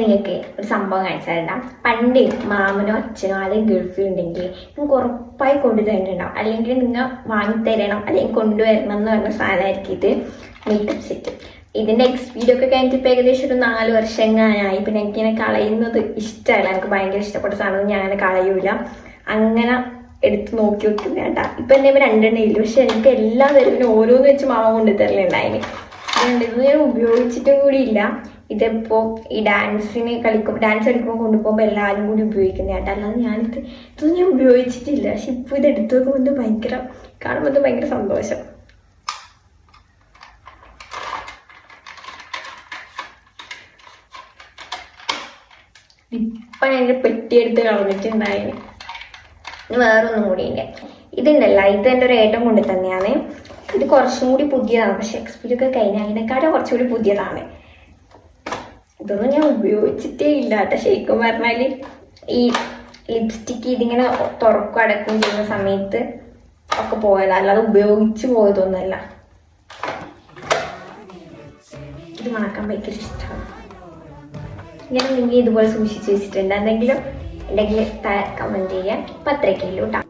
നിങ്ങൾക്ക് ഒരു സംഭവം കാണിച്ചാൽ പണ്ട് മാമനോ അച്ഛനോ അല്ലെങ്കിൽ ഗൾഫിലുണ്ടെങ്കിൽ നിങ്ങൾക്ക് ഉറപ്പായി കൊണ്ടുതരേണ്ടിണ്ടാവും, അല്ലെങ്കിൽ നിങ്ങൾ വാങ്ങിത്തരണം അല്ലെങ്കിൽ കൊണ്ടുവരണം എന്ന് പറഞ്ഞ സാധനമായിരിക്കും ഇത് മേക്കപ്പ് സെറ്റ്. ഇതിൻ്റെ വീഡിയോ ഒക്കെ കഴിഞ്ഞിട്ട് ഇപ്പോൾ ഏകദേശം ഒരു 4 വർഷങ്ങളായി. പിന്നെ എനിക്കിങ്ങനെ കളയുന്നത് ഇഷ്ടമല്ല, എനിക്ക് ഭയങ്കര ഇഷ്ടപ്പെട്ട സാധനം ഞാൻ അങ്ങനെ കളയൂല, അങ്ങനെ എടുത്ത് നോക്കി വെക്കുന്ന കേട്ടാ. ഇപ്പം എൻ്റെ 2 എണ്ണ ഇല്ല, പക്ഷെ എനിക്ക് എല്ലാ തരവിനും ഓരോന്ന് വെച്ച് മാമ കൊണ്ട് തരലുണ്ടായിന്. ഇത് ഞാൻ ഉപയോഗിച്ചിട്ടും കൂടി ഇല്ല. ഇതിപ്പോൾ ഈ ഡാൻസ് കളിക്കുമ്പോൾ കൊണ്ടുപോകുമ്പോൾ എല്ലാവരും കൂടി ഉപയോഗിക്കുന്ന കേട്ടോ, അല്ലാതെ ഇതൊന്നും ഞാൻ ഉപയോഗിച്ചിട്ടില്ല. പക്ഷെ ഇപ്പോൾ ഇത് എടുത്തു വെക്കുമ്പോൾ കാണുമ്പോൾ ഭയങ്കര സന്തോഷം. ഇപ്പം ഞാൻ പെട്ടിയെടുത്ത് കളഞ്ഞിട്ടുണ്ടായിന്. വേറൊന്നും കൂടി ഉണ്ട്, ഇതുണ്ടല്ല, ഇത് എൻ്റെ ഒരു ഏട്ടം കൊണ്ട് തന്നെയാണ്. ഇത് കുറച്ചും കൂടി പുതിയതാണ്, പക്ഷെ എക്സ്പീരിയൻസ് ഒക്കെ കഴിഞ്ഞാൽ അതിനെക്കാട്ടും കുറച്ചുകൂടി പുതിയതാണ്. ഇതൊന്നും ഞാൻ ഉപയോഗിച്ചിട്ടേ ഇല്ല കേട്ടോ. ശരിക്കും പറഞ്ഞാൽ ഈ ലിപ്സ്റ്റിക്ക് ഇതിങ്ങനെ തുറക്കും അടക്കും ചെയ്യുന്ന സമയത്ത് ഒക്കെ പോയതാണ്, അല്ലാതെ ഉപയോഗിച്ച് പോയതൊന്നുമല്ല. ഇത് മണക്കാൻ ഭയങ്കര ഇഷ്ടമാണ്. ഇങ്ങനെ നിങ്ങൾ ഇതുപോലെ സൂക്ഷിച്ച് വെച്ചിട്ടുണ്ട് എന്തെങ്കിലും ഉണ്ടെങ്കിൽ കമൻറ്റ് ചെയ്യാൻ. 10 കിലോ കേട്ടോ.